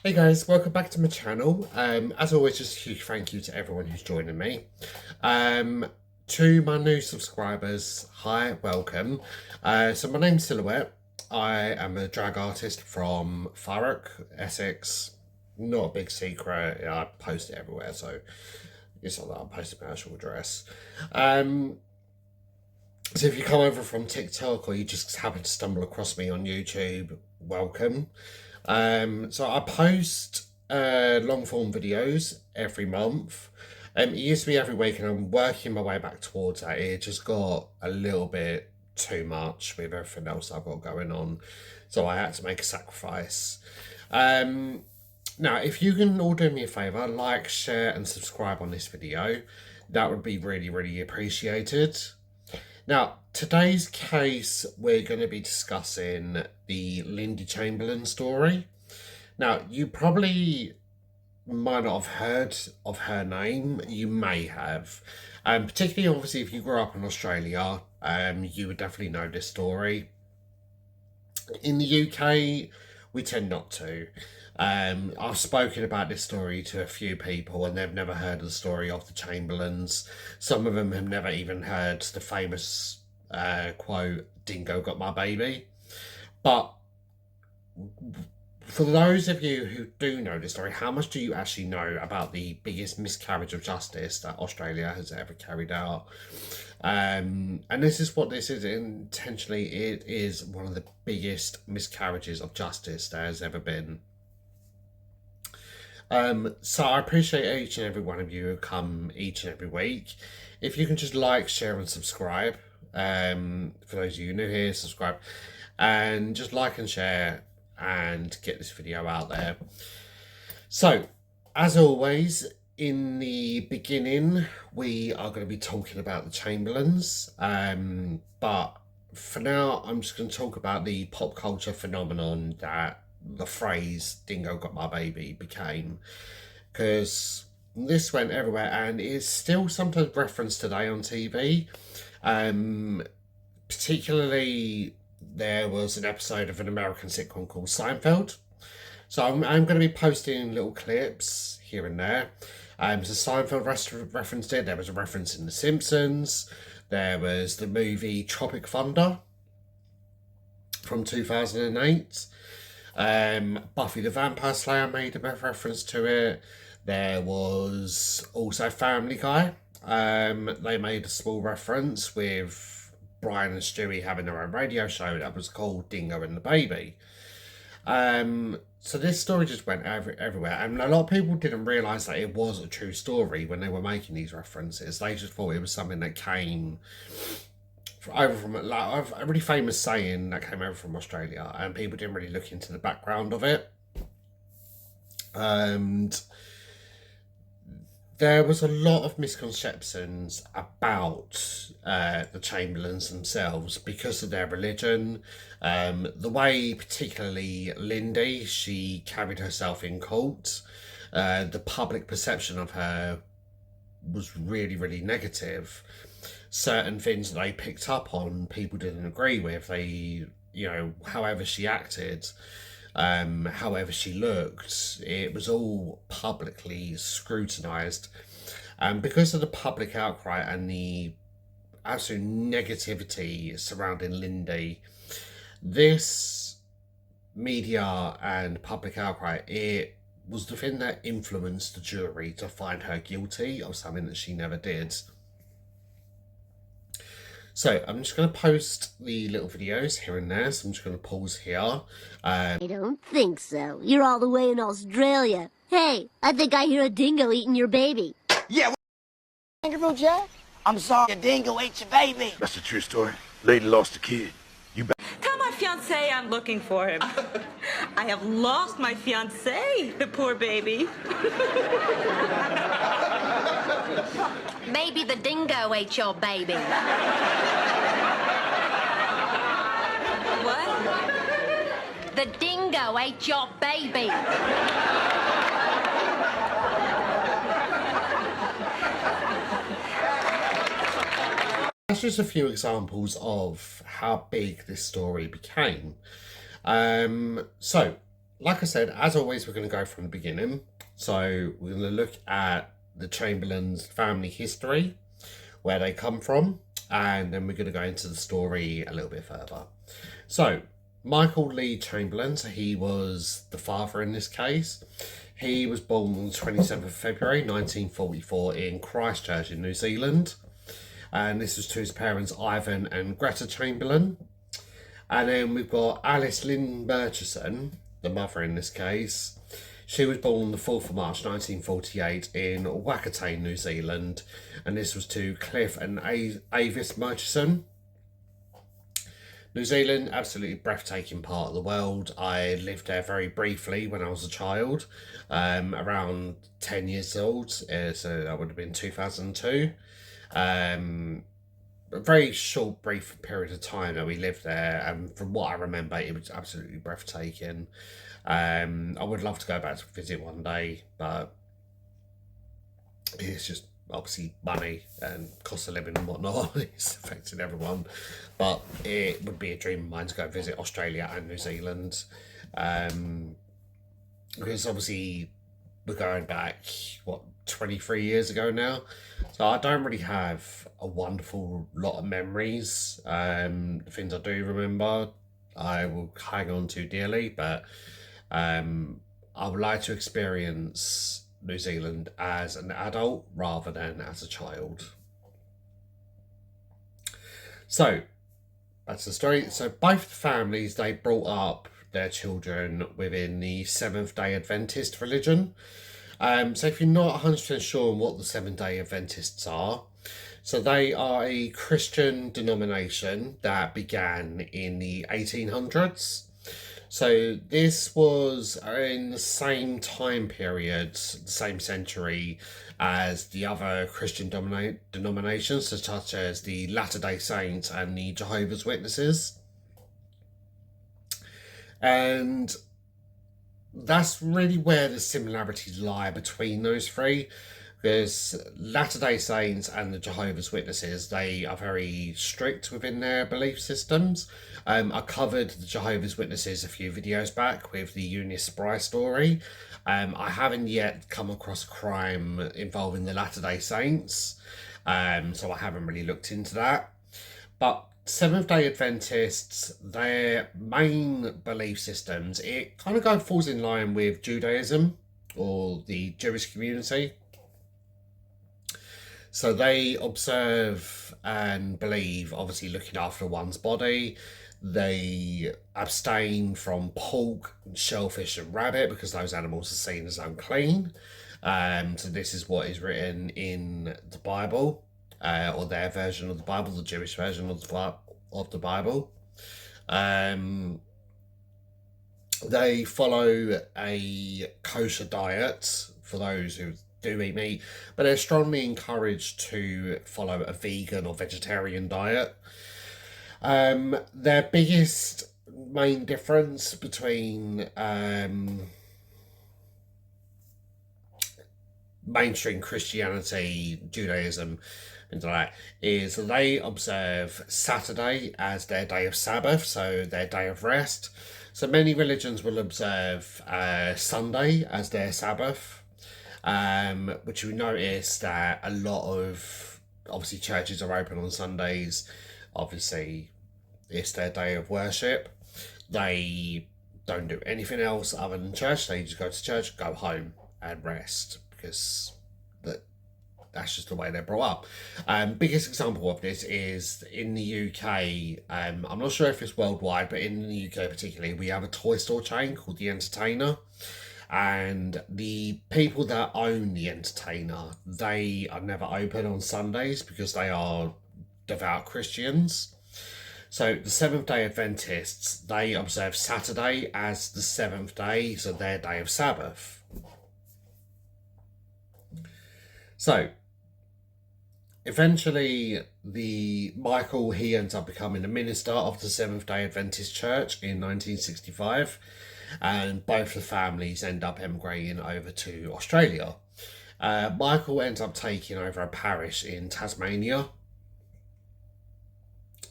Hey guys, welcome back to my channel. As always, just a huge thank you to everyone who's joining me. To my new subscribers, hi, welcome. So my name's Silhouette. I am a drag artist from Thurrock, Essex. Not a big secret. I post it everywhere, so it's not that I'm posting my actual address. So if you come over from TikTok or you just happen to stumble across me on YouTube, welcome. So I post long form videos every month. It used to be every week, and I'm working my way back towards that. It just got a little bit too much with everything else I've got going on, so I had to make a sacrifice. Now, if you can all do me a favour, like, share, and subscribe on this video, that would be really, really appreciated. Now, today's case, we're going to be discussing the Lindy Chamberlain story. Now, you probably might not have heard of her name. You may have. Particularly, obviously, if you grew up in Australia, you would definitely know this story. In the UK, we tend not to. I've spoken about this story to a few people and they've never heard of the story of the Chamberlains. Some of them have never even heard the famous quote, "Dingo got my baby." But for those of you who do know the story, how much do you actually know about the biggest miscarriage of justice that Australia has ever carried out? And this is what this is. Intentionally, it is one of the biggest miscarriages of justice there has ever been. So I appreciate each and every one of you who come each and every week. If you can just like, share, and subscribe. For those of you new here, subscribe and just like and share and get this video out there. So, as always, in the beginning, we are going to be talking about the Chamberlains. But for now, I'm just going to talk about the pop culture phenomenon that the phrase "Dingo got my baby" became, because this went everywhere and is still sometimes referenced today on TV. Particularly, there was an episode of an American sitcom called Seinfeld. So I'm going to be posting little clips here and there. So Seinfeld referenced it. There was a reference in The Simpsons. There was the movie Tropic Thunder from 2008. Buffy the Vampire Slayer made a reference to it. There was also Family Guy. They made a small reference with Brian and Stewie having their own radio show that was called Dingo and the Baby. So this story just went everywhere, and a lot of people didn't realise that it was a true story when they were making these references. They just thought it was something that came over from like a really famous saying that came over from Australia, and people didn't really look into the background of it. And there was a lot of misconceptions about the Chamberlains themselves because of their religion. The way, particularly Lindy, she carried herself in court. The public perception of her was really, really negative. Certain things that they picked up on, people didn't agree with. However she acted, however she looked, it was all publicly scrutinised. And because of the public outcry and the absolute negativity surrounding Lindy, this media and public outcry, it was the thing that influenced the jury to find her guilty of something that she never did. So I'm just going to post the little videos here and there. So I'm just going to pause here. I don't think so. You're all the way in Australia. Hey, I think I hear a dingo eating your baby. Yeah. Kangaroo Jack? I'm sorry, a dingo ate your baby. That's a true story. Lady lost a kid. Tell my fiancé I'm looking for him. I have lost my fiancé, the poor baby. Maybe the dingo ate your baby. What? The dingo ate your baby. That's just a few examples of how big this story became. So like I said, as always, we're going to go from the beginning. So we're going to look at the Chamberlains' family history, where they come from, and then we're going to go into the story a little bit further. So, Michael Lee Chamberlain, so he was the father in this case. He was born on the 27th of February 1944 in Christchurch in New Zealand. And this was to his parents Ivan and Greta Chamberlain. And then we've got Alice Lynn Murchison, the mother in this case. She was born on the 4th of March 1948 in Wakatane, New Zealand. And this was to Cliff and Avis Murchison. New Zealand, absolutely breathtaking part of the world. I lived there very briefly when I was a child, around 10 years old, so that would have been 2002. A very short, brief period of time that we lived there, and from what I remember, it was absolutely breathtaking. I would love to go back to visit one day, but it's just obviously money and cost of living and whatnot. It's affecting everyone, but it would be a dream of mine to go visit Australia and New Zealand, because obviously we're going back 23 years ago now, so I don't really have a wonderful lot of memories. The things I do remember I will hang on to dearly, but I would like to experience New Zealand as an adult rather than as a child. So, that's the story. So both families, they brought up their children within the Seventh-day Adventist religion. So if you're not 100% sure on what the Seventh-day Adventists are, so they are a Christian denomination that began in the 1800s. So this was in the same time period, the same century as the other Christian denominations, such as the Latter-day Saints and the Jehovah's Witnesses. And that's really where the similarities lie between those three, because Latter-day Saints and the Jehovah's Witnesses, they are very strict within their belief systems. I covered the Jehovah's Witnesses a few videos back with the Eunice Spry story. I haven't yet come across a crime involving the Latter-day Saints, so I haven't really looked into that. But Seventh-day Adventists, their main belief systems, it kind of falls in line with Judaism or the Jewish community. So they observe and believe, obviously, looking after one's body. They abstain from pork, shellfish and rabbit because those animals are seen as unclean. So this is what is written in the Bible, or their version of the Bible, the Jewish version of the Bible. They follow a kosher diet for those who do eat meat, but they're strongly encouraged to follow a vegan or vegetarian diet. Their biggest main difference between mainstream Christianity, Judaism, and that is they observe Saturday as their day of Sabbath, so their day of rest. So many religions will observe Sunday as their Sabbath, which we notice that a lot of, obviously, churches are open on Sundays. Obviously, it's their day of worship. They don't do anything else other than church. They just go to church, go home and rest, because that's just the way they're brought up. Biggest example of this is in the UK. I'm not sure if it's worldwide, but in the UK particularly, we have a toy store chain called The Entertainer. And the people that own The Entertainer, they are never open on Sundays because they are devout Christians. So the Seventh-day Adventists, they observe Saturday as the seventh day, so their day of Sabbath. So eventually, Michael, he ends up becoming a minister of the Seventh-day Adventist Church in 1965, and both the families end up emigrating over to Australia. Michael ends up taking over a parish in Tasmania,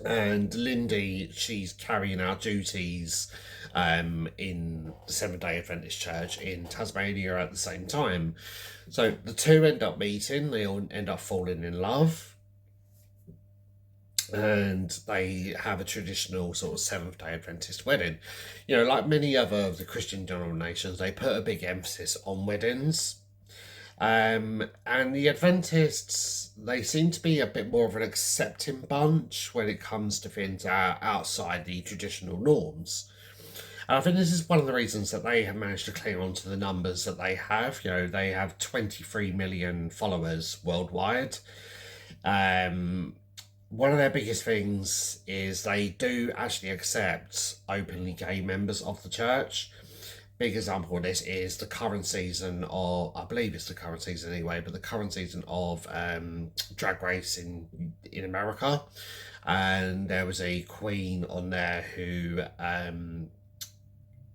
and Lindy, she's carrying out duties in the Seventh-day Adventist Church in Tasmania at the same time. So the two end up meeting, they all end up falling in love, and they have a traditional sort of Seventh-day Adventist wedding. You know, like many other of the Christian denominations, they put a big emphasis on weddings. And the Adventists, they seem to be a bit more of an accepting bunch when it comes to things outside the traditional norms. And I think this is one of the reasons that they have managed to cling on to the numbers that they have. You know, they have 23 million followers worldwide. One of their biggest things is they do actually accept openly gay members of the church. Big example of this is the current season of, I believe it's the current season anyway, but the current season of Drag Race in America. And there was a queen on there who,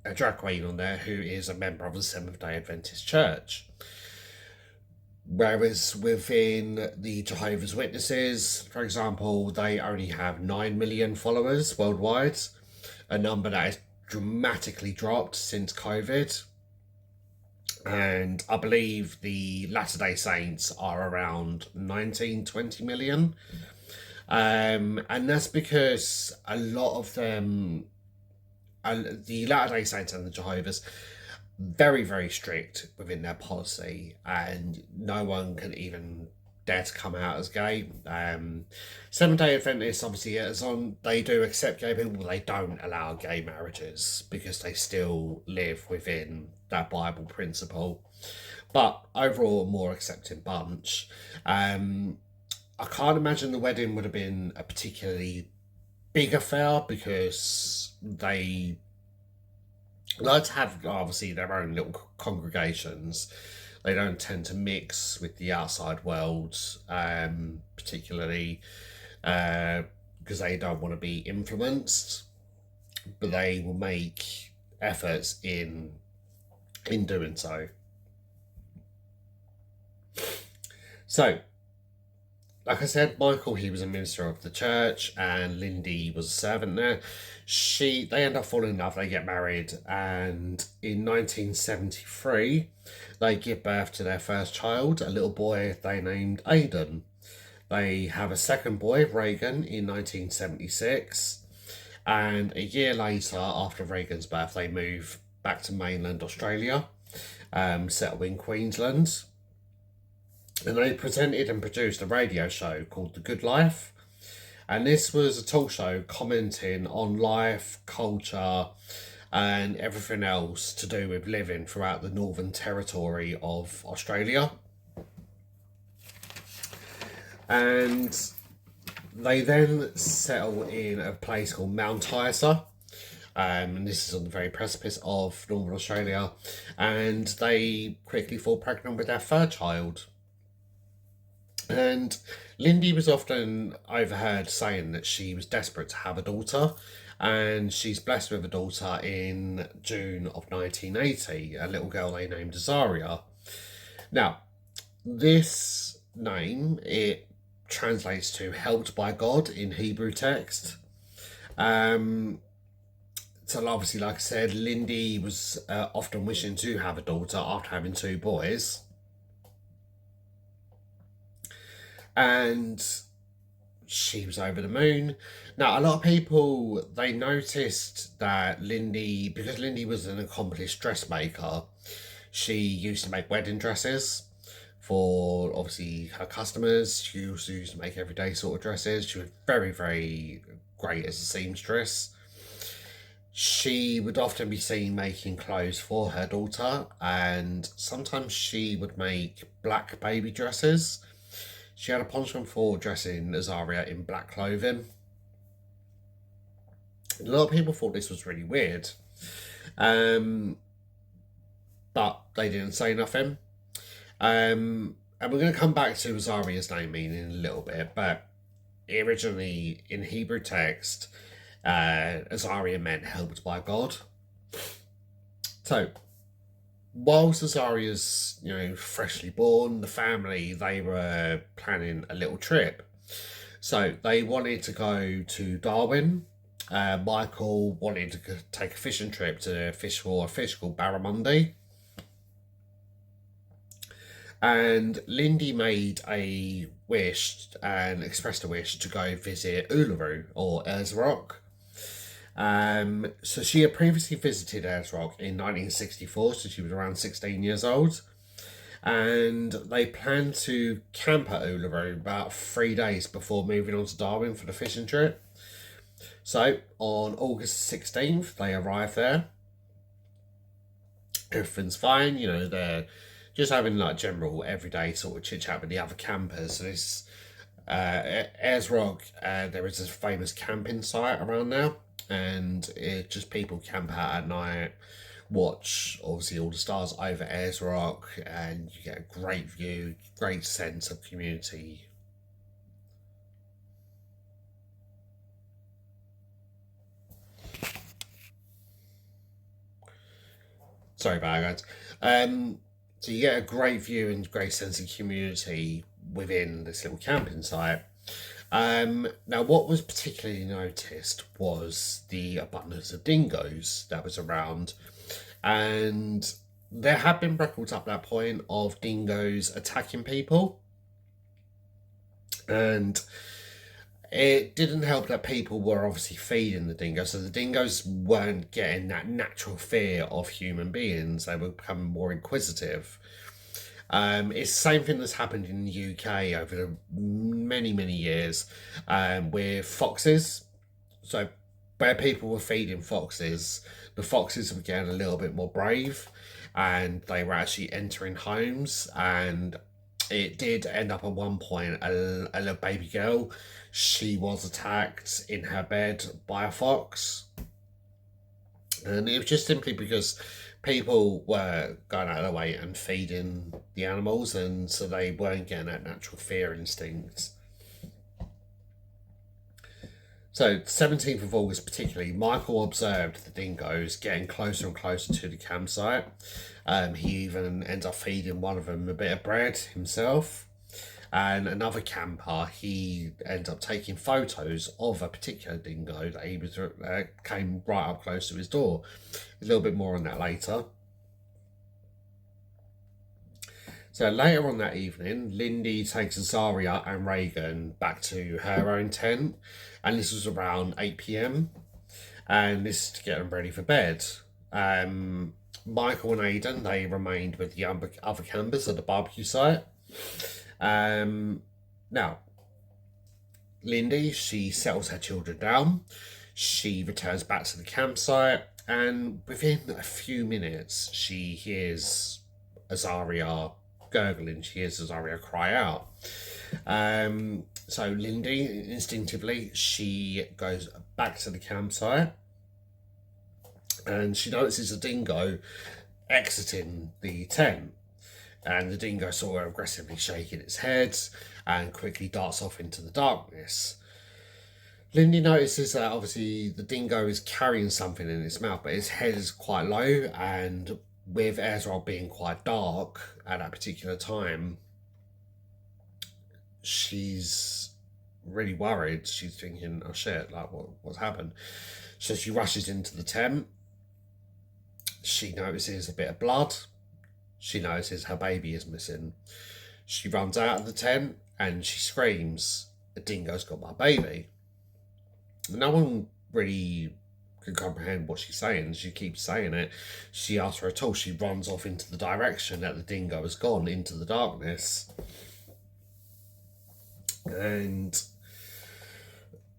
a drag queen on there who is a member of the Seventh-day Adventist Church. Whereas within the Jehovah's Witnesses, for example, they only have 9 million followers worldwide, a number that has dramatically dropped since COVID. And I believe the Latter-day Saints are around 19-20 million. And that's because a lot of them, the Latter-day Saints and the Jehovah's, very, very strict within their policy, and no one can even dare to come out as gay. Seventh-day Adventists, obviously, they do accept gay people, but they don't allow gay marriages because they still live within that Bible principle. But overall, a more accepting bunch. I can't imagine the wedding would have been a particularly big affair because they like to have, obviously, their own little congregations. They don't tend to mix with the outside world, particularly because they don't want to be influenced, but they will make efforts in doing so. So, like I said, Michael, he was a minister of the church, and Lindy was a servant there. They end up falling in love, they get married, and in 1973, they give birth to their first child, a little boy they named Aidan. They have a second boy, Reagan, in 1976, and a year later, after Reagan's birth, they move back to mainland Australia, settle in Queensland. And they presented and produced a radio show called The Good Life. And this was a talk show commenting on life, culture, and everything else to do with living throughout the Northern Territory of Australia. And they then settle in a place called Mount Isa. And this is on the very precipice of Northern Australia. And they quickly fall pregnant with their third child. And Lindy was often overheard saying that she was desperate to have a daughter, and she's blessed with a daughter in June of 1980, a little girl they named Azaria. Now, this name, it translates to helped by God in Hebrew text. So obviously, like I said, Lindy was often wishing to have a daughter after having two boys. And she was over the moon. Now, a lot of people, they noticed that because Lindy was an accomplished dressmaker, she used to make wedding dresses for, obviously, her customers. She also used to make everyday sort of dresses. She was very, very great as a seamstress. She would often be seen making clothes for her daughter, and sometimes she would make black baby dresses. She had a penchant for dressing Azaria in black clothing. A lot of people thought this was really weird. But they didn't say nothing. And we're going to come back to Azaria's name meaning in a little bit. But originally, in Hebrew text, Azaria meant helped by God. So, whilst Azaria's, freshly born, the family, they were planning a little trip. So they wanted to go to Darwin Michael wanted to take a fishing trip to fish for a fish called barramundi. And Lindy made a wish and expressed a wish to go visit Uluru or Ayers Rock. So she had previously visited Ayers Rock in 1964, so she was around 16 years old. And they planned to camp at Uluru about 3 days before moving on to Darwin for the fishing trip. So on August 16th, they arrived there. Everything's fine, you know, they're just having like general everyday sort of chit chat with the other campers. So this Ayers Rock, there is a famous camping site around there, and it just people camp out at night, watch obviously all the stars over Ayers Rock, and you get a great view, great sense of community. Sorry about that, guys. So you get a great view and great sense of community within this little camping site. Now, what was particularly noticed was the abundance of dingoes that was around, and there have been records up that point of dingoes attacking people, and it didn't help that people were obviously feeding the dingoes, so the dingoes weren't getting that natural fear of human beings. They were becoming more inquisitive. It's the same thing that's happened in the UK over the many years with foxes. So where people were feeding foxes, the foxes were getting a little bit more brave, and they were actually entering homes. And it did end up at one point, a little baby girl, she was attacked in her bed by a fox. And it was just simply because people were going out of their way and feeding the animals, and so they weren't getting that natural fear instinct. So 17th of August particularly, Michael observed the dingoes getting closer and closer to the campsite. He even ends up feeding one of them a bit of bread himself. And another camper, he ends up taking photos of a particular dingo that he was came right up close to his door. A little bit more on that later. So later on that evening, Lindy takes Azaria and Reagan back to her own tent, and this was around 8 p.m. and this is to get them ready for bed. Michael and Aidan, they remained with the other campers at the barbecue site. Now, Lindy, she settles her children down. She returns back to the campsite, and within a few minutes, she hears Azaria gurgling. She hears Azaria cry out. So Lindy, instinctively, she goes back to the campsite, and she notices a dingo exiting the tent. And the dingo sort of aggressively shaking its head and quickly darts off into the darkness. Lindy notices that obviously the dingo is carrying something in its mouth, but its head is quite low, and with Ayers Rock being quite dark at that particular time, she's really worried. She's thinking, oh shit, like what's happened? So she rushes into the tent. She notices a bit of blood. She notices her baby is missing. She runs out of the tent and she screams, "A dingo's got my baby." No one really can comprehend what she's saying. She keeps saying it. She asks for a tool. She runs off into the direction that the dingo has gone, into the darkness. And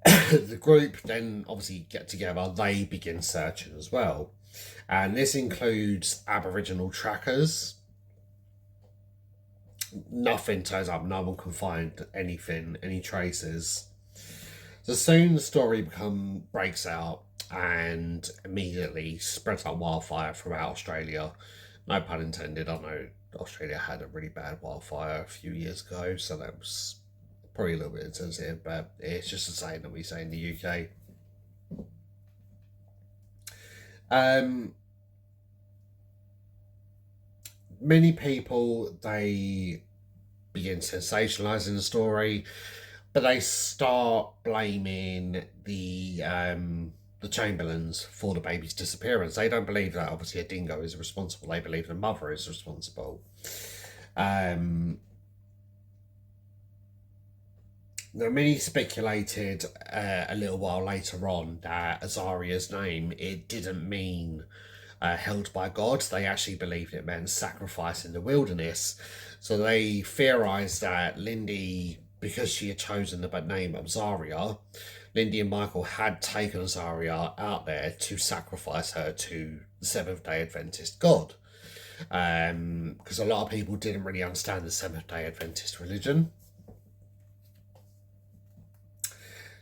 the group then obviously get together. They begin searching as well. And this includes Aboriginal trackers. Nothing turns up. No one can find anything, any traces. So soon the story breaks out and immediately spreads like wildfire throughout Australia. No pun intended. I know Australia had a really bad wildfire a few years ago, so that was probably a little bit insensitive, but it's just the same that we say in the UK. Many people, they begin sensationalizing the story. But they start blaming the Chamberlains for the baby's disappearance. They don't believe that obviously a dingo is responsible. They believe the mother is responsible. Now, many speculated a little while later on that Azaria's name, it didn't mean held by God. They actually believed it meant sacrifice in the wilderness. So they theorised that Lindy, because she had chosen the name Azaria, Lindy and Michael had taken Azaria out there to sacrifice her to the Seventh-day Adventist God. Because a lot of people didn't really understand the Seventh-day Adventist religion.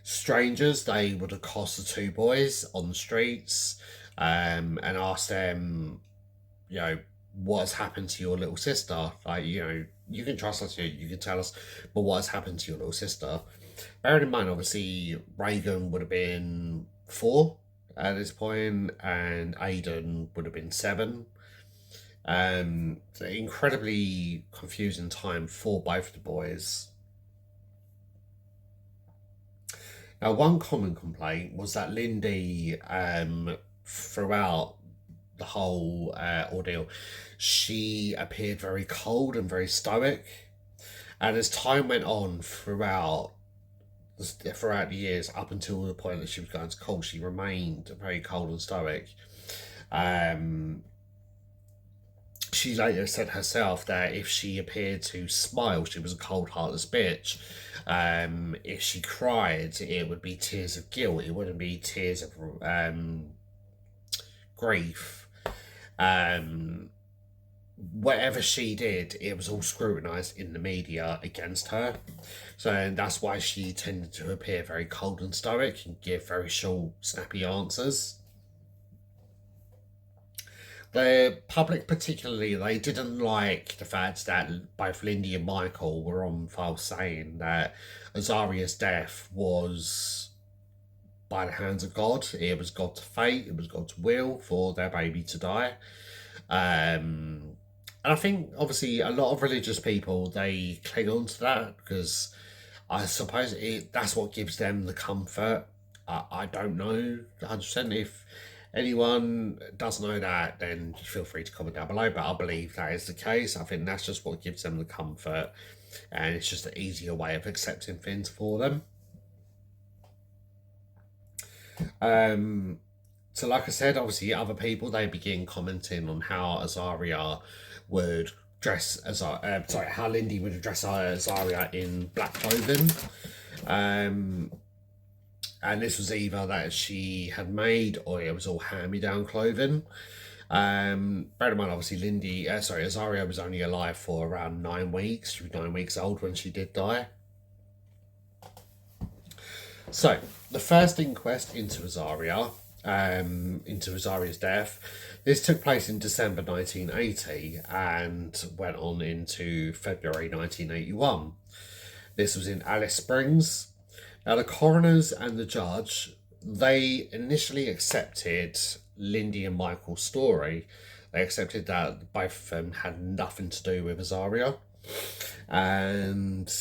Strangers, they would accost the two boys on the streets and ask them, you know, what has happened to your little sister? Like, you know, you can trust us, you can tell us, but what has happened to your little sister? Bearing in mind, obviously, Reagan would have been 4 at this point, and Aidan would have been 7. Incredibly confusing time for both of the boys. Now, one common complaint was that Lindy, throughout the whole ordeal, she appeared very cold and very stoic. And as time went on throughout the years, up until the point that she was going to cold, she remained very cold and stoic. She later said herself that if she appeared to smile, she was a cold, heartless bitch. If she cried, it would be tears of guilt. It wouldn't be tears of grief. Whatever she did, it was all scrutinised in the media against her. So that's why she tended to appear very cold and stoic and give very short, snappy answers. The public particularly, they didn't like the fact that both Lindy and Michael were on file saying that Azaria's death was by the hands of God. It was God's fate, it was God's will for their baby to die. And I think, obviously, a lot of religious people, they cling on to that because I suppose that's what gives them the comfort. I don't know 100% if anyone does know that, then feel free to comment down below, but I believe that is the case. I think that's just what gives them the comfort, and it's just an easier way of accepting things for them. So like I said, obviously other people, they begin commenting on how Azaria would dress how Lindy would dress Azaria in black clothing. And this was either that she had made or it was all hand-me-down clothing. Bear in mind, obviously, Azaria was only alive for around 9 weeks. She was 9 weeks old when she did die. So, the first inquest into Azaria's death, this took place in December 1980 and went on into February 1981. This was in Alice Springs. Now, the coroners and the judge, they initially accepted Lindy and Michael's story. They accepted that both of them had nothing to do with Azaria. And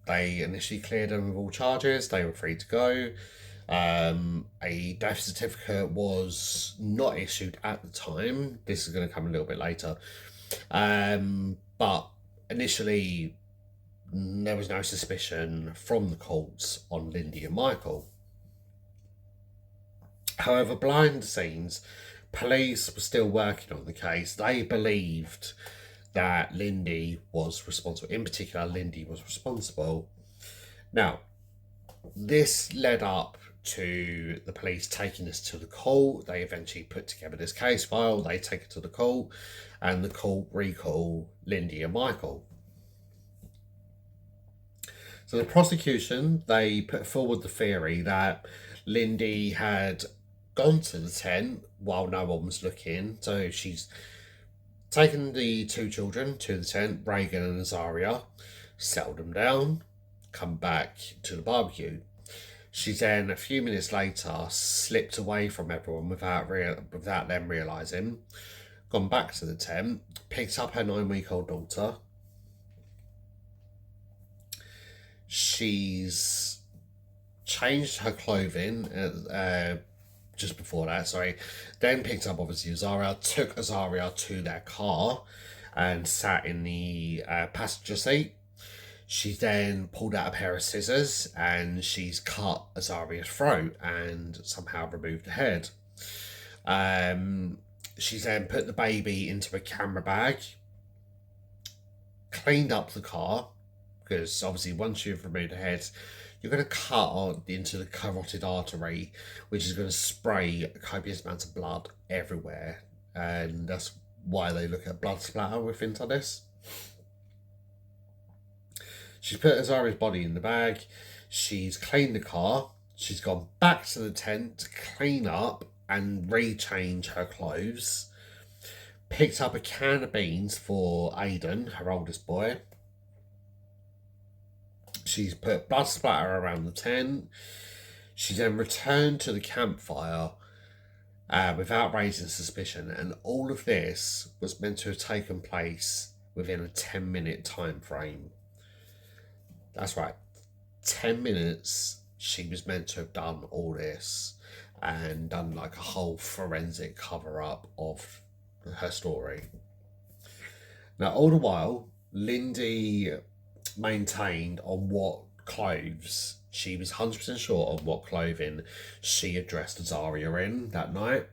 they initially cleared them of all charges. They were free to go. A death certificate was not issued at the time. This is going to come a little bit later. But initially, there was no suspicion from the courts on Lindy and Michael. However, behind the scenes, police were still working on the case. They believed that Lindy was responsible. In particular, Lindy was responsible. Now, this led up to the police taking this to the court. They eventually put together this case file. They take it to the court, and the court recall Lindy and Michael. So the prosecution, they put forward the theory that Lindy had gone to the tent while no one was looking. So she's taken the 2 children to the tent, Reagan and Azaria, settled them down, come back to the barbecue. She then, a few minutes later, slipped away from everyone without them realising, gone back to the tent, picked up her 9-week-old daughter, she's changed her clothing just before that, sorry. Then picked up, obviously, Azaria, took Azaria to their car and sat in the passenger seat. She then pulled out a pair of scissors and she's cut Azaria's throat and somehow removed the head. She's then put the baby into a camera bag, cleaned up the car, because obviously once you've removed the head, you're going to cut on into the carotid artery, which is going to spray copious amounts of blood everywhere, and that's why they look at blood splatter with things like this. She's put Azaria's body in the bag, she's cleaned the car, she's gone back to the tent to clean up and rechange her clothes, picked up a can of beans for Aiden, her oldest boy. She's put blood splatter around the tent. She then returned to the campfire without raising suspicion, and all of this was meant to have taken place within a 10-minute time frame. That's right, 10 minutes she was meant to have done all this and done like a whole forensic cover-up of her story. Now, all the while, Lindy maintained on what clothes she was 100% sure on what clothing she had dressed Azaria in that night.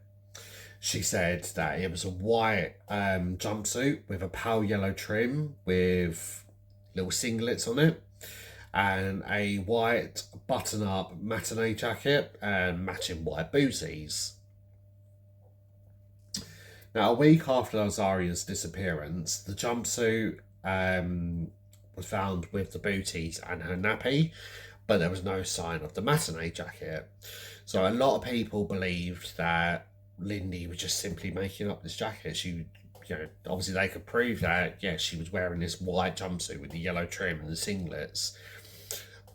She said that it was a white jumpsuit with a pale yellow trim with little singlets on it, and a white button-up matinee jacket and matching white booties. Now, a week after Azaria's disappearance, the jumpsuit was found with the booties and her nappy, but there was no sign of the matinee jacket. So a lot of people believed that Lindy was just simply making up this jacket. She, obviously they could prove that, yeah, she was wearing this white jumpsuit with the yellow trim and the singlets,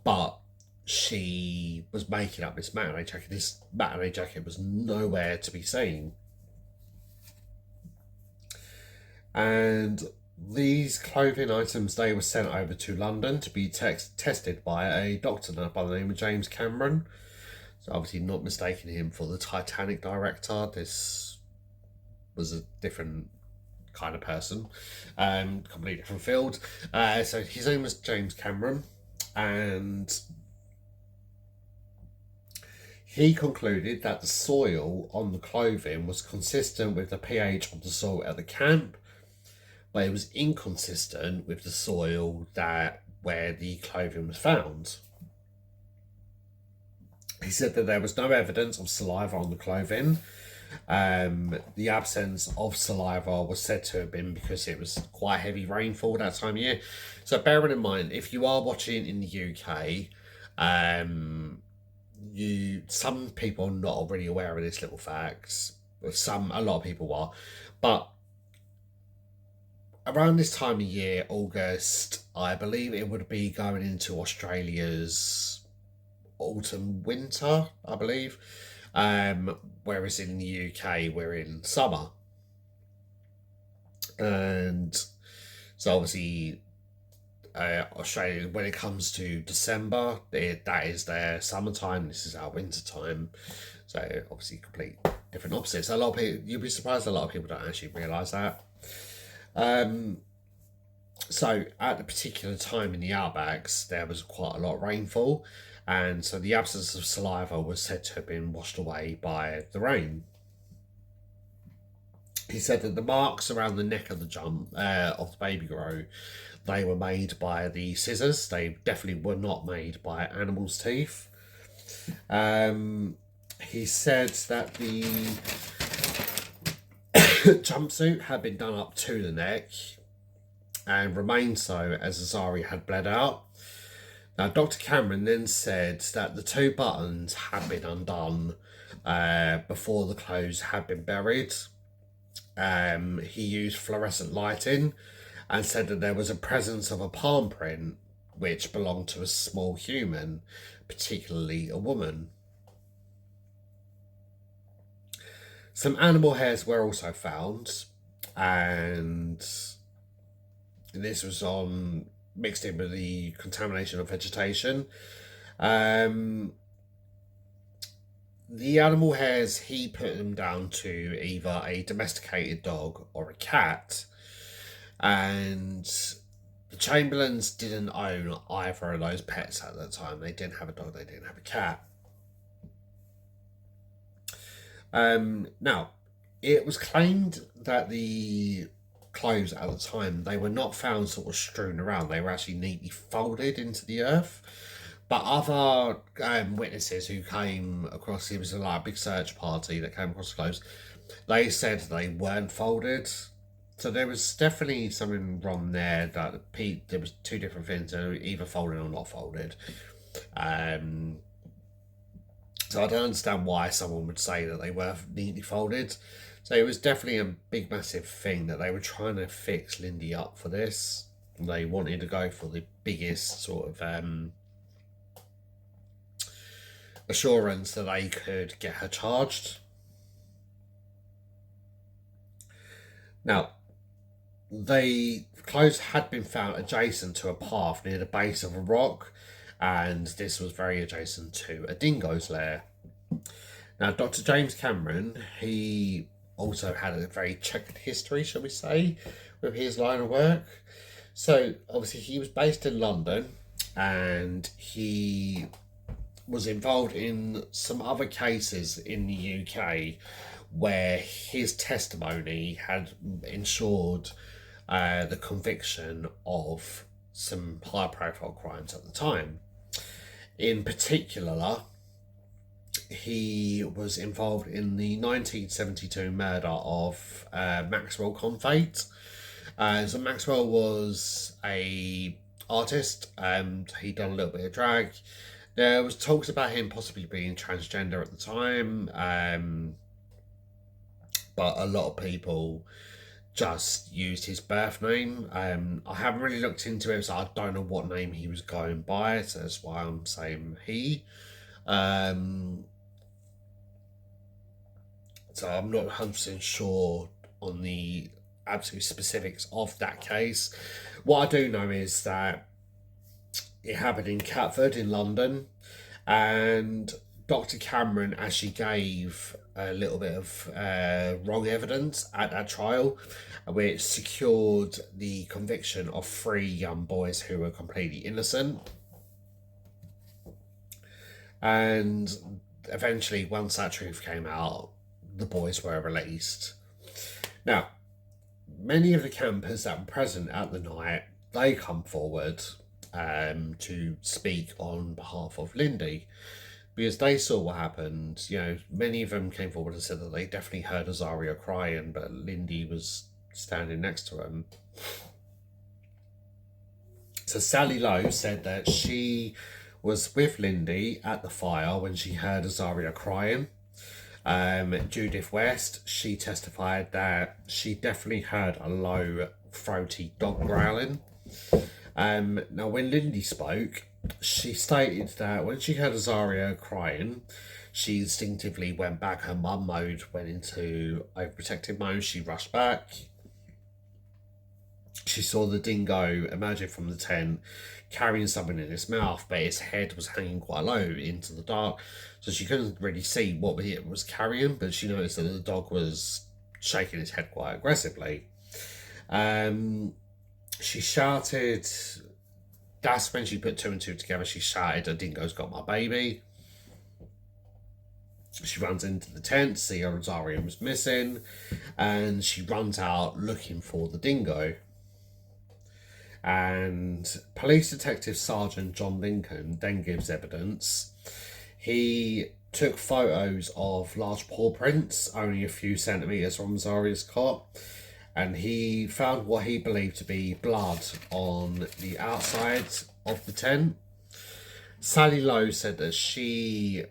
but she was making up this matinee jacket. This matinee jacket was nowhere to be seen. And these clothing items, they were sent over to London to be tested by a doctor by the name of James Cameron. So obviously not mistaking him for the Titanic director. This was a different kind of person, completely different field. So his name was James Cameron, and he concluded that the soil on the clothing was consistent with the pH of the soil at the camp, but it was inconsistent with the soil where the clothing was found. He said that there was no evidence of saliva on the clothing. The absence of saliva was said to have been because it was quite heavy rainfall that time of year. So bearing in mind, if you are watching in the UK, some people are not already aware of this little facts. A lot of people are, but around this time of year, August, I believe it would be going into Australia's autumn winter, I believe, whereas in the UK we're in summer. And so obviously Australia, when it comes to December, that is their summertime, this is our winter time. So obviously complete different opposites. A lot of people, you'll be surprised, a lot of people don't actually realise that. So at the particular time in the outbacks, there was quite a lot of rainfall, and so the absence of saliva was said to have been washed away by the rain. He said that the marks around the neck of the baby girl, they were made by the scissors. They definitely were not made by animals' teeth. He said that the jumpsuit had been done up to the neck and remained so as Azaria had bled out. Now, Dr. Cameron then said that the 2 buttons had been undone before the clothes had been buried. He used fluorescent lighting and said that there was a presence of a palm print which belonged to a small human, particularly a woman. Some animal hairs were also found, and this was on mixed in with the contamination of vegetation. The animal hairs, he put them down to either a domesticated dog or a cat. And the Chamberlains didn't own either of those pets at that time. They didn't have a dog, they didn't have a cat. Now, it was claimed that the clothes at the time, they were not found sort of strewn around. They were actually neatly folded into the earth. But other witnesses who came across, it was like a big search party that came across the clothes, they said they weren't folded. So there was definitely something wrong there, that there was two different things, either folded or not folded. So I don't understand why someone would say that they were neatly folded. So it was definitely a big, massive thing that they were trying to fix Lindy up for this. They wanted to go for the biggest sort of assurance that they could get her charged. Now, the clothes had been found adjacent to a path near the base of a rock, and this was very adjacent to a dingo's lair. Now, Dr. James Cameron, he also had a very checkered history, shall we say, with his line of work. So, obviously, he was based in London, and he was involved in some other cases in the UK where his testimony had ensured the conviction of some high-profile crimes at the time. In particular, he was involved in the 1972 murder of Maxwell Confate. So Maxwell was a artist, and he'd done a little bit of drag. There was talks about him possibly being transgender at the time, but a lot of people just used his birth name. I haven't really looked into it, so I don't know what name he was going by, so that's why I'm saying he. So I'm not 100% sure on the absolute specifics of that case. What I do know is that it happened in Catford in London, and Dr. Cameron actually gave a little bit of wrong evidence at that trial, which secured the conviction of 3 young boys who were completely innocent. And eventually, once that truth came out, the boys were released. Now, many of the campers that were present at the night, they come forward to speak on behalf of Lindy, because they saw what happened. You know, many of them came forward and said that they definitely heard Azaria crying, but Lindy was standing next to him. So Sally Lowe said that she was with Lindy at the fire when she heard Azaria crying. Judith West, she testified that she definitely heard a low, throaty dog growling. Now, when Lindy spoke, she stated that when she heard Azaria crying, she instinctively went back. Her mum mode went into overprotective mode. She rushed back. She saw the dingo emerging from the tent, carrying something in its mouth, but its head was hanging quite low into the dark, so she couldn't really see what it was carrying, but she noticed that the dog was shaking its head quite aggressively. She shouted, that's when she put 2 and 2 together, she shouted, "A dingo's got my baby." She runs into the tent to see Azaria was missing, and she runs out looking for the dingo. And Police Detective Sergeant John Lincoln then gives evidence. He took photos of large paw prints only a few centimetres from Azaria's cot, and he found what he believed to be blood on the outside of the tent. Sally Lowe said that she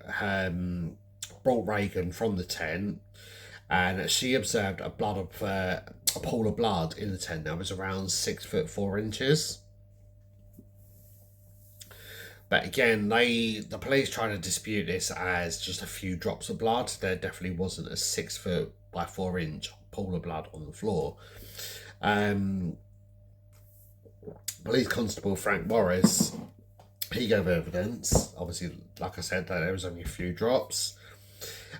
brought Reagan from the tent, and she observed a pool of blood in the tent that was around 6 foot 4 inches. But again, the police tried to dispute this as just a few drops of blood. There definitely wasn't a 6 foot by 4 inch pool of blood on the floor. But Police Constable Frank Morris, he gave evidence, obviously, like I said, that there was only a few drops.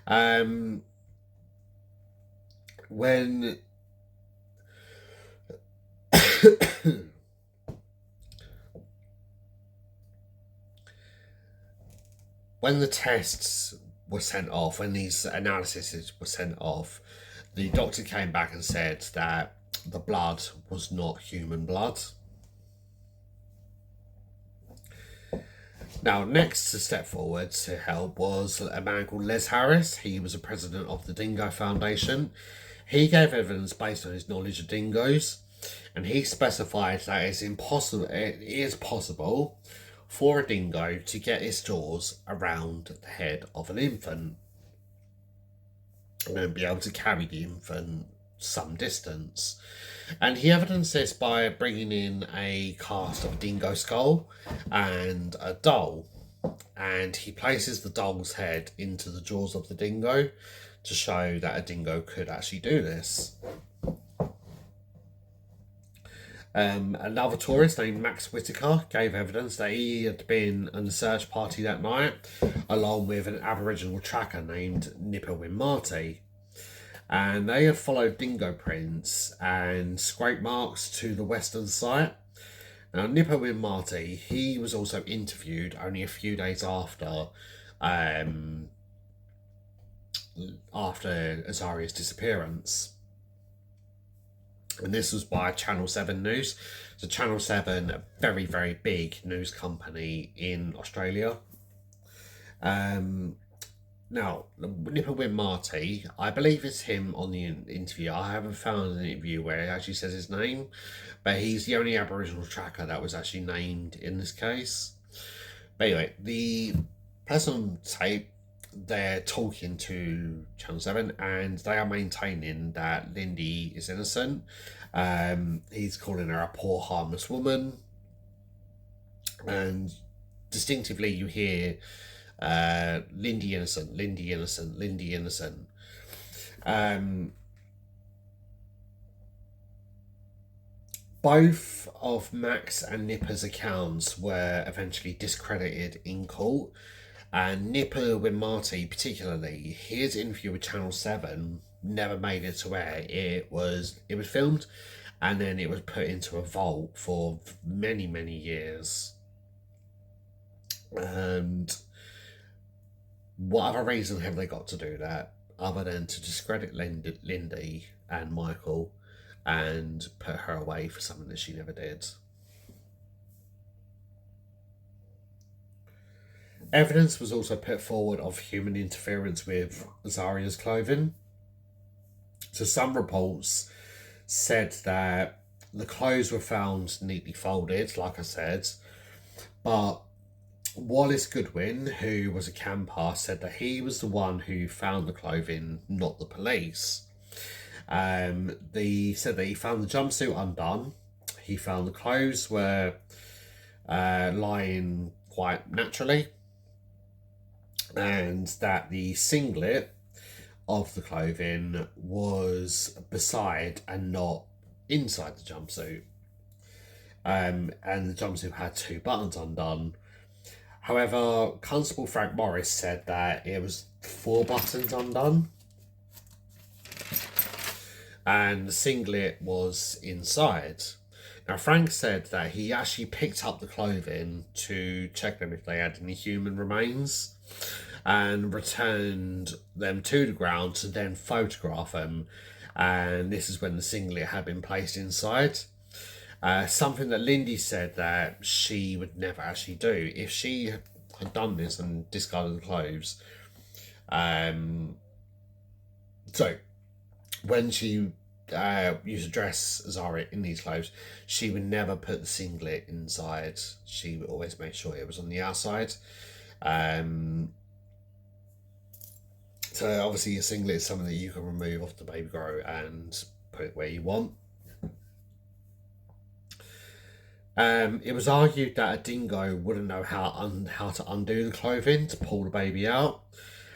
When when the tests were sent off, when these analyses were sent off, the doctor came back and said that the blood was not human blood. Now, next to step forward to help was a man called Les Harris. He was a president of the Dingo Foundation. He gave evidence based on his knowledge of dingoes, and he specified that it is possible for a dingo to get its jaws around the head of an infant and be able to carry the infant some distance. And he evidenced this by bringing in a cast of a dingo skull and a doll, and he places the doll's head into the jaws of the dingo to show that a dingo could actually do this. Another tourist named Max Whitaker gave evidence that he had been on the search party that night along with an Aboriginal tracker named Nipawin Marty, and they had followed dingo prints and scrape marks to the western site. Now, Nipawin Marty, he was also interviewed only a few days after Azaria's disappearance. And this was by Channel 7 News. So Channel 7, a very, very big news company in Australia. Now, Nipawin Marty, I believe it's him on the interview. I haven't found an interview where it actually says his name, but he's the only Aboriginal tracker that was actually named in this case. But anyway, the person on tape, they're talking to Channel 7 and they are maintaining that Lindy is innocent. He's calling her a poor harmless woman, and distinctively you hear Lindy innocent, Lindy innocent, Lindy innocent. Both of Max and Nipper's accounts were eventually discredited in court. And Nipawin Marty, particularly, his interview with Channel 7 never made it to air. It was filmed and then it was put into a vault for many, many years. And what other reason have they got to do that other than to discredit Lindy and Michael and put her away for something that she never did? Evidence was also put forward of human interference with Azaria's clothing. So some reports said that the clothes were found neatly folded, like I said, but Wallace Goodwin, who was a camper, said that he was the one who found the clothing, not the police. They said that he found the jumpsuit undone. He found the clothes were lying quite naturally, and that the singlet of the clothing was beside and not inside the jumpsuit. And the jumpsuit had 2 buttons undone. However, Constable Frank Morris said that it was 4 buttons undone, and the singlet was inside. Now, Frank said that he actually picked up the clothing to check them if they had any human remains and returned them to the ground to then photograph them. And this is when the singlet had been placed inside. Something that Lindy said that she would never actually do. If she had done this and discarded the clothes, so when she used to dress Azaria in these clothes, she would never put the singlet inside. She would always make sure it was on the outside. So obviously a singlet is something that you can remove off the baby grow and put it where you want. It was argued that a dingo wouldn't know how to undo the clothing to pull the baby out.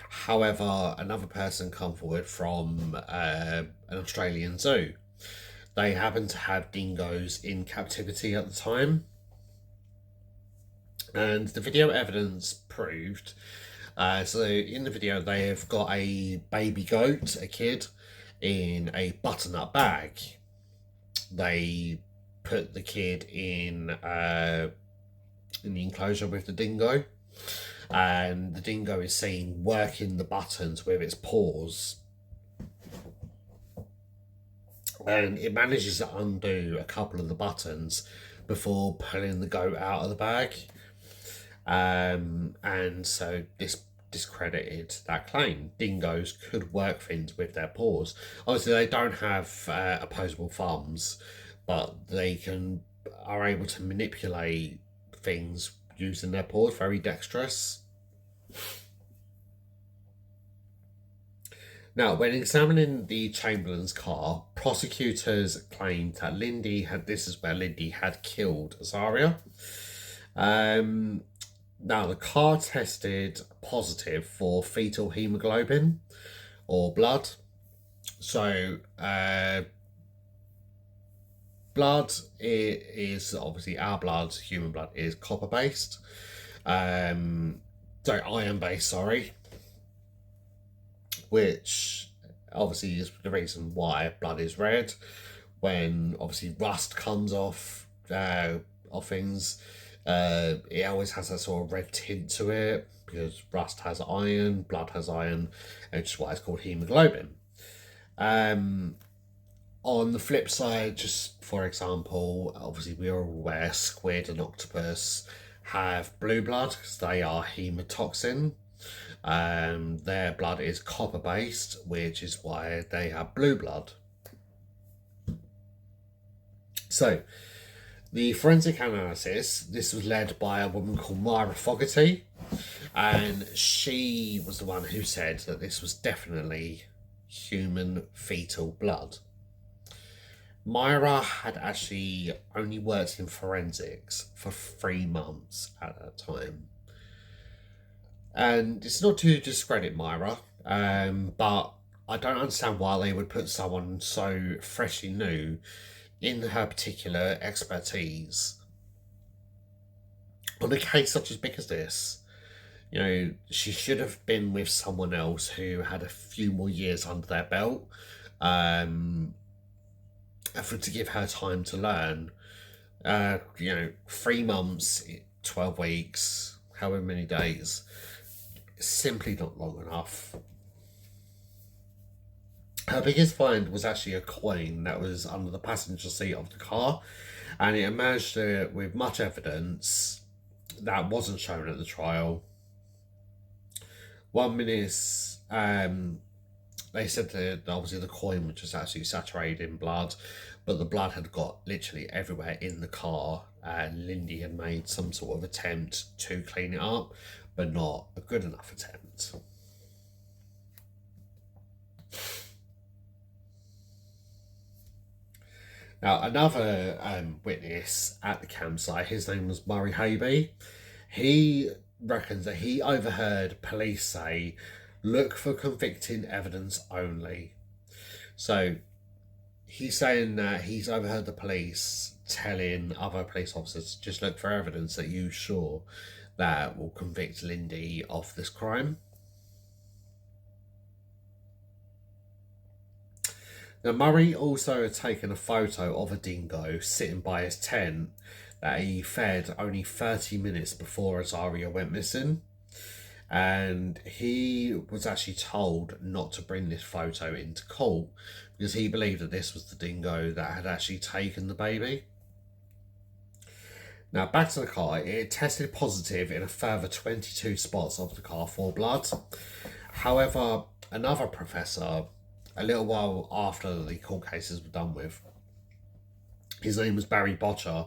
However, another person come forward from an Australian zoo They happened to have dingoes in captivity at the time. And the video evidence proved, so in the video they have got a baby goat, a kid, in a butternut bag. They put the kid in the enclosure with the dingo, and the dingo is seen working the buttons with its paws, and it manages to undo a couple of the buttons before pulling the goat out of the bag, and so this discredited that claim. Dingoes could work things with their paws. Obviously they don't have opposable thumbs, but they are able to manipulate things using their paws, very dexterous. Now, when examining the Chamberlain's car, prosecutors claimed that this is where Lindy had killed Azaria. Now, the car tested positive for fetal hemoglobin, or blood. So, blood is obviously our blood, human blood, is copper-based. Iron-based, sorry. Which obviously is the reason why blood is red. When obviously rust comes off things, it always has that sort of red tint to it, because rust has iron, blood has iron, which is why it's called hemoglobin. On the flip side, just for example, obviously we are aware squid and octopus have blue blood because they are hemotoxin. Their blood is copper based, which is why they have blue blood. So the forensic analysis, this was led by a woman called Myra Fogarty, and she was the one who said that this was definitely human fetal blood. Myra had actually only worked in forensics for 3 months at that time. And it's not to discredit Myra, but I don't understand why they would put someone so freshly new in her particular expertise on a case such as big as this. You know, she should have been with someone else who had a few more years under their belt, to give her time to learn. 3 months, 12 weeks, however many days, simply not long enough. Her biggest find was actually a coin that was under the passenger seat of the car, and it emerged with much evidence that wasn't shown at the trial. 1 minute, they said that obviously the coin was just actually saturated in blood, but the blood had got literally everywhere in the car, and Lindy had made some sort of attempt to clean it up, but not a good enough attempt. Now, another witness at the campsite, his name was Murray Haby. He reckons that he overheard police say, "Look for convicting evidence only." So he's saying that he's overheard the police telling other police officers, just look for evidence that you're sure that will convict Lindy of this crime. Now, Murray also had taken a photo of a dingo sitting by his tent that he fed only 30 minutes before Azaria went missing. And he was actually told not to bring this photo into court because he believed that this was the dingo that had actually taken the baby. Now, back to the car, it tested positive in a further 22 spots of the car for blood. However, another professor, a little while after the court cases were done with, his name was Barry Botcher.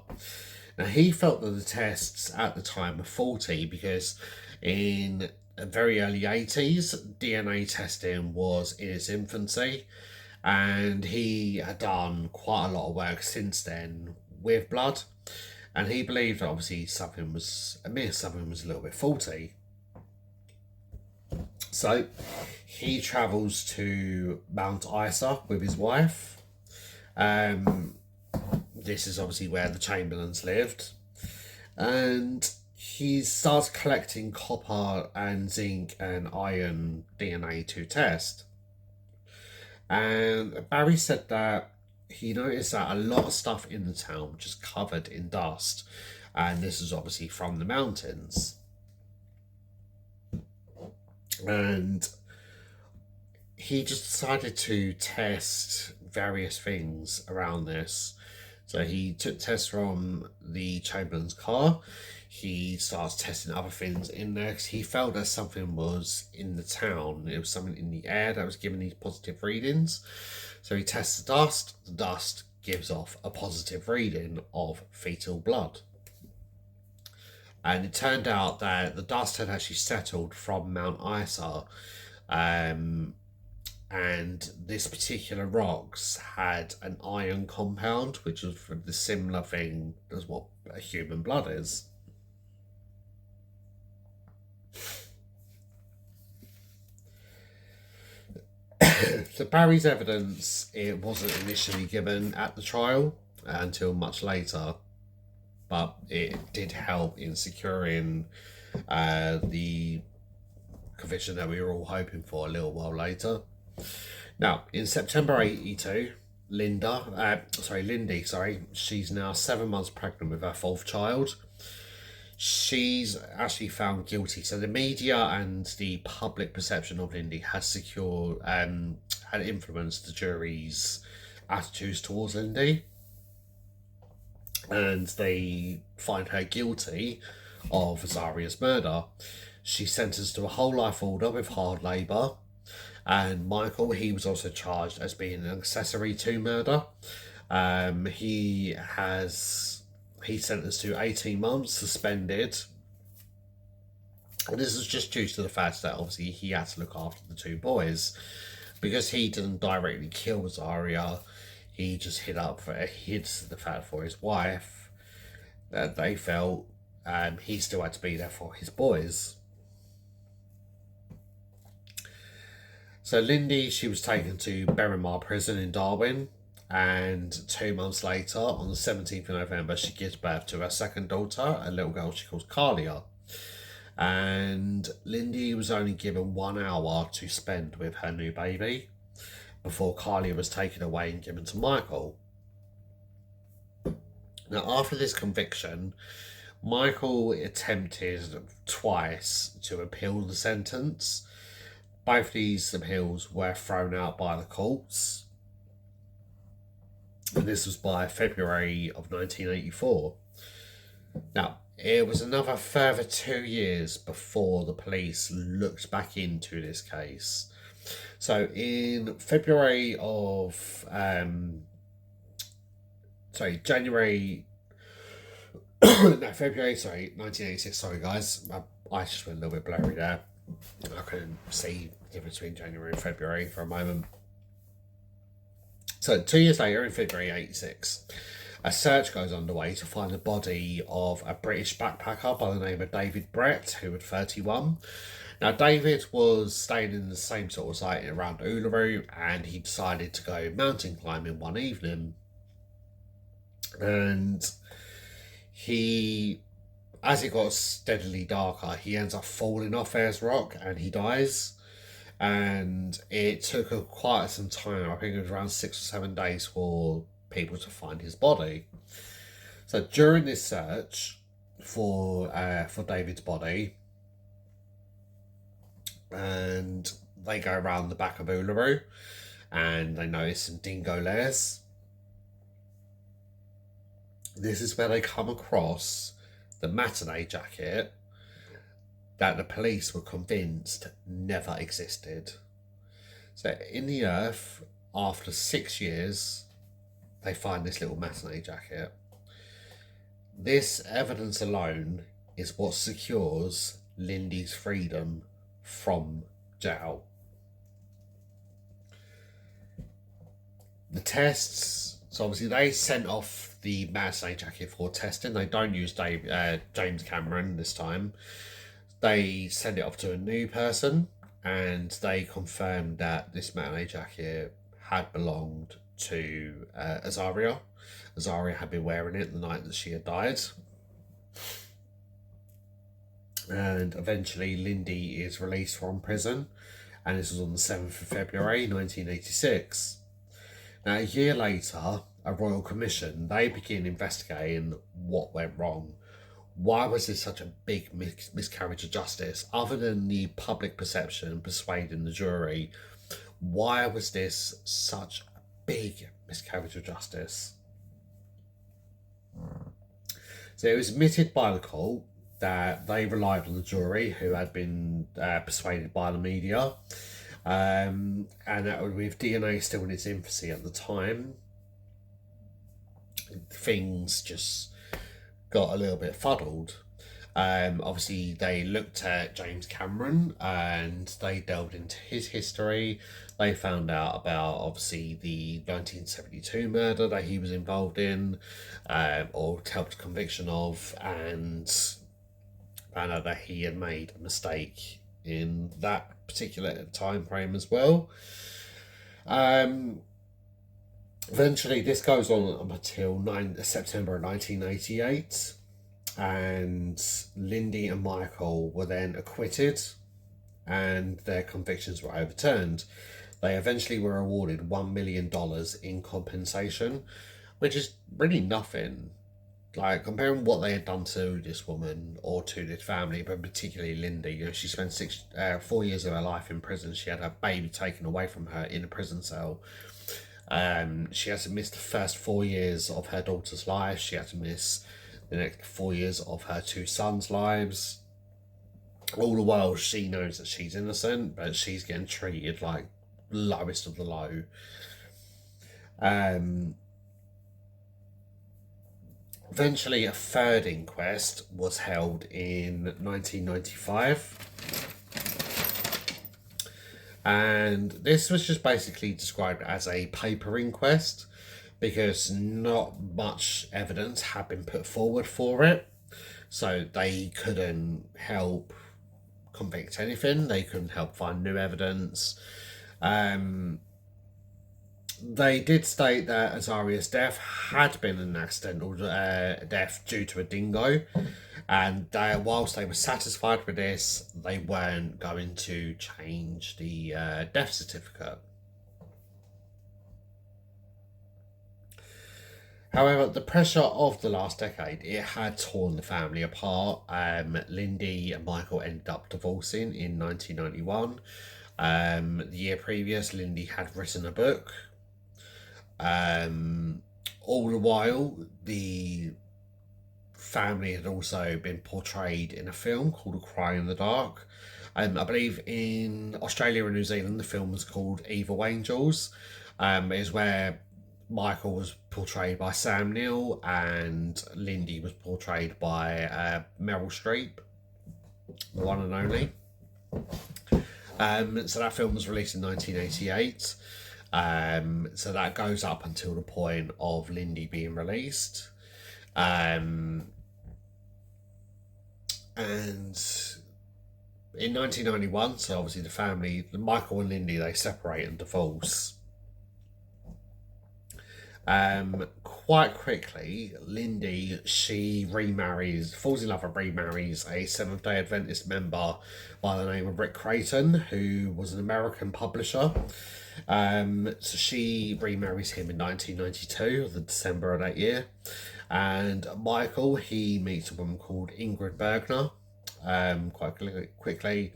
Now, he felt that the tests at the time were faulty because in the very early 80s, DNA testing was in its infancy, and he had done quite a lot of work since then with blood, and he believed that obviously something was amiss, something was a little bit faulty. So he travels to Mount Isa with his wife, This is obviously where the Chamberlains lived. And he starts collecting copper and zinc and iron DNA to test. And Barry said that he noticed that a lot of stuff in the town just covered in dust. And this is obviously from the mountains. And he just decided to test various things around this. So he took tests from the Chamberlain's car. He starts testing other things in there because he felt that something was in the town. It was something in the air that was giving these positive readings. So he tests the dust. The dust gives off a positive reading of fetal blood. And it turned out that the dust had actually settled from Mount Isa. And this particular rocks had an iron compound, which was the similar thing as what a human blood is. So Barry's evidence, it wasn't initially given at the trial until much later, but it did help in securing the conviction that we were all hoping for a little while later. Now, in September 82, Lindy, she's now 7 months pregnant with her fourth child. She's actually found guilty. So the media and the public perception of Lindy had influenced the jury's attitudes towards Lindy. And they find her guilty of Azaria's murder. She's sentenced to a whole life order with hard labour. And Michael, he was also charged as being an accessory to murder. He's sentenced to 18 months suspended. And this is just due to the fact that obviously he had to look after the two boys. Because he didn't directly kill Azaria, he just hid the fact for his wife that they felt he still had to be there for his boys. So Lindy, she was taken to Berrimar Prison in Darwin, and 2 months later, on the 17th of November, she gives birth to her second daughter, a little girl she calls Carlia. And Lindy was only given 1 hour to spend with her new baby before Carlia was taken away and given to Michael. Now, after this conviction, Michael attempted twice to appeal the sentence. Both these appeals were thrown out by the courts. And this was by February of 1984. Now, it was another further 2 years before the police looked back into this case. So in February of, February, 1986, sorry guys, I just went a little bit blurry there. I couldn't see the difference between January and February for a moment. So 2 years later, in February 86, a search goes underway to find the body of a British backpacker by the name of David Brett, who was 31. Now, David was staying in the same sort of site around Uluru, and he decided to go mountain climbing one evening. And as it got steadily darker, he ends up falling off Ayers Rock and he dies. And it took quite some time. I think it was around 6 or 7 days for people to find his body. So during this search for David's body, and they go around the back of Uluru and they notice some dingo lairs. This is where they come across the matinee jacket that the police were convinced never existed. So in the earth, after 6 years, they find this little matinee jacket. This evidence alone is what secures Lindy's freedom from jail. The tests, so obviously they sent off the matinee jacket for testing. They don't use James Cameron this time. They send it off to a new person, and they confirmed that this matinee jacket had belonged to Azaria. Azaria had been wearing it the night that she had died. And eventually Lindy is released from prison, and this was on the 7th of February 1986. Now, a year later, a royal commission, they begin investigating what went wrong. Why was this such a big miscarriage of justice? Other than the public perception persuading the jury, why was this such a big miscarriage of justice? So it was admitted by the court that they relied on the jury, who had been persuaded by the media, and that with DNA still in its infancy at the time, things just got a little bit fuddled. Obviously, they looked at James Cameron and they delved into his history. They found out about, obviously, the 1972 murder that he was involved in, or helped conviction of, and found out that he had made a mistake in that particular time frame as well. Eventually, this goes on until September 1988, and Lindy and Michael were then acquitted and their convictions were overturned. They eventually were awarded $1 million in compensation, which is really nothing. Like, comparing what they had done to this woman or to this family, but particularly Lindy, you know, she spent 4 years of her life in prison. She had her baby taken away from her in a prison cell. She had to miss the first 4 years of her daughter's life. She had to miss the next 4 years of her two sons' lives. All the while, she knows that she's innocent, but she's getting treated like lowest of the low. Eventually, a third inquest was held in 1995. And this was just basically described as a paper inquest because not much evidence had been put forward for it. So they couldn't help convict anything. They couldn't help find new evidence. They did state that Azaria's death had been an accidental death due to a dingo, and whilst they were satisfied with this, they weren't going to change the death certificate. However, the pressure of the last decade, it had torn the family apart. Lindy and Michael ended up divorcing in 1991. The year previous, Lindy had written a book. All the while, the family had also been portrayed in a film called A Cry in the Dark. I believe in Australia and New Zealand, the film was called Evil Angels. Is where Michael was portrayed by Sam Neill and Lindy was portrayed by Meryl Streep, the one and only. So that film was released in 1988. So that goes up until the point of Lindy being released. And in 1991, so obviously the family, Michael and Lindy, they separate and divorce. Quite quickly, Lindy, she falls in love and remarries a Seventh-day Adventist member by the name of Rick Creighton, who was an American publisher. So she remarries him in 1992, the December of that year. And Michael, he meets a woman called Ingrid Bergner. Quite quickly,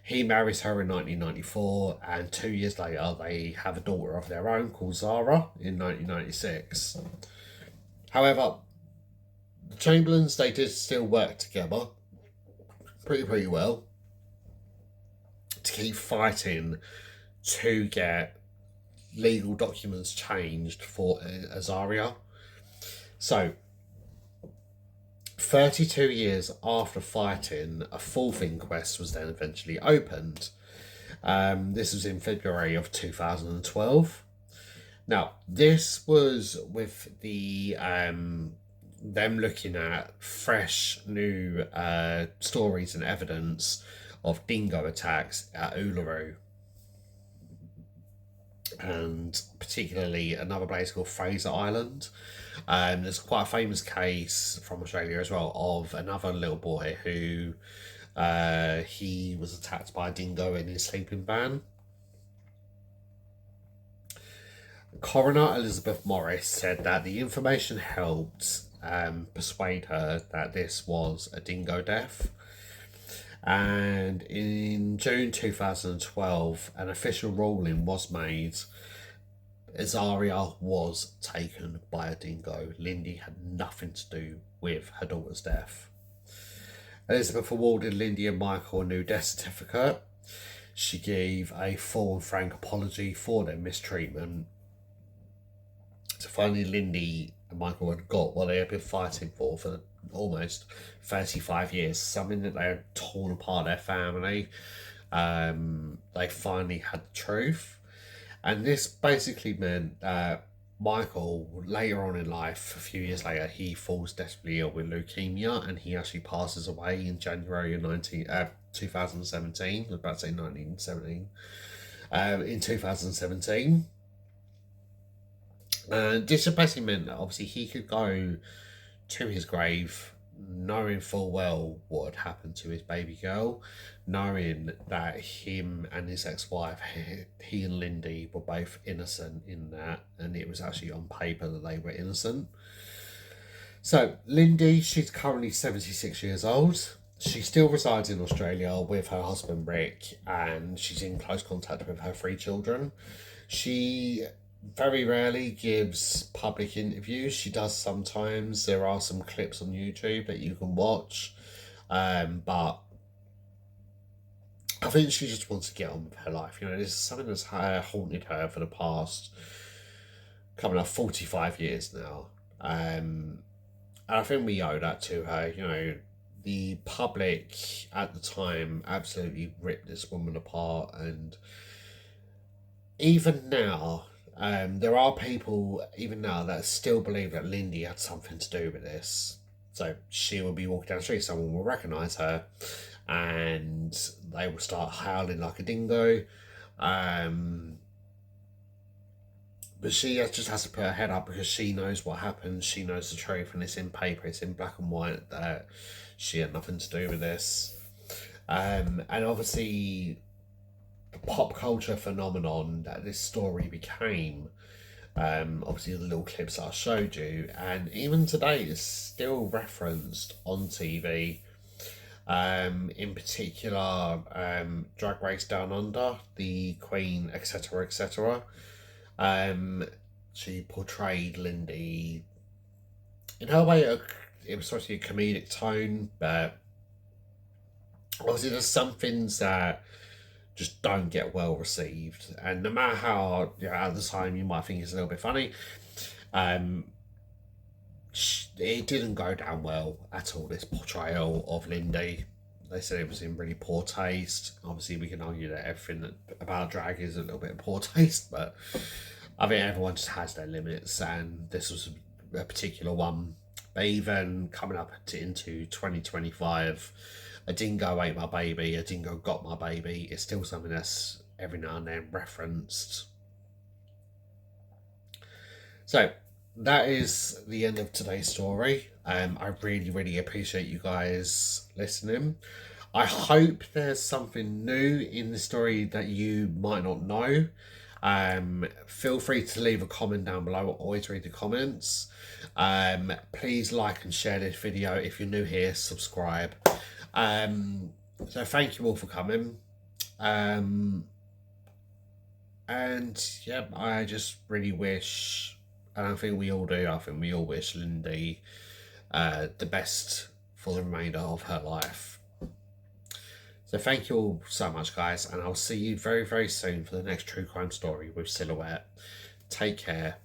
he marries her in 1994, and 2 years later, they have a daughter of their own called Zara in 1996. However, the Chamberlains, they did still work together pretty well to keep fighting to get legal documents changed for Azaria. So, 32 years after fighting, a fourth inquest was then eventually opened. This was in February of 2012. Now, this was with the them looking at fresh new stories and evidence of dingo attacks at Uluru. and particularly another place called Fraser Island. There's quite a famous case from Australia as well of another little boy who he was attacked by a dingo in his sleeping van. Coroner Elizabeth Morris said that the information helped persuade her that this was a dingo death. And in June 2012, an official ruling was made. Azaria was taken by a dingo. Lindy had nothing to do with her daughter's death. Elizabeth awarded Lindy and Michael a new death certificate. She gave a full and frank apology for their mistreatment. So finally, Lindy and Michael had got what they had been fighting for almost 35 years, something that they had torn apart their family. They finally had the truth. And this basically meant that Michael, later on in life, a few years later, he falls desperately ill with leukemia, and he actually passes away in January of 2017. I was about to say 1917. In 2017. And this just basically meant that obviously he could go to his grave knowing full well what had happened to his baby girl, knowing that him and his ex-wife, he and Lindy, were both innocent in that, and it was actually on paper that they were innocent. So Lindy, she's currently 76 years old. She still resides in Australia with her husband Rick, and she's in close contact with her 3 children. She very rarely gives public interviews. She does sometimes. There are some clips on YouTube that you can watch, but I think she just wants to get on with her life. You know, this is something that's haunted her for the past coming up 45 years now, and I think we owe that to her. You know, the public at the time absolutely ripped this woman apart, and even now, there are people, even now, that still believe that Lindy had something to do with this. So she will be walking down the street, someone will recognise her, and they will start howling like a dingo. But she just has to put her head up because she knows what happened, she knows the truth, and it's in paper, it's in black and white that she had nothing to do with this. And obviously, the pop culture phenomenon that this story became, obviously the little clips that I showed you, and even today is still referenced on TV. In particular, Drag Race Down Under, the Queen, etc., etc. She portrayed Lindy in her way. It was supposed to be a comedic tone, but obviously there's some things that just don't get well received, and no matter how, you know, at the time you might think it's a little bit funny, it didn't go down well at all, this portrayal of Lindy. They said it was in really poor taste. Obviously we can argue that everything about drag is a little bit poor taste, but I think everyone just has their limits, and this was a particular one. But even coming up into 2025, a dingo ate my baby, a dingo got my baby, it's still something that's every now and then referenced. So that is the end of today's story. I really appreciate you guys listening. I hope there's something new in the story that you might not know. Feel free to leave a comment down below. I always read the comments. Please like and share this video. If you're new here, subscribe. So thank you all for coming. And yeah, I just really wish, and I think we all do, I think we all wish Lindy the best for the remainder of her life. So thank you all so much, guys, and I'll see you very soon for the next true crime story with Silhouette. Take care.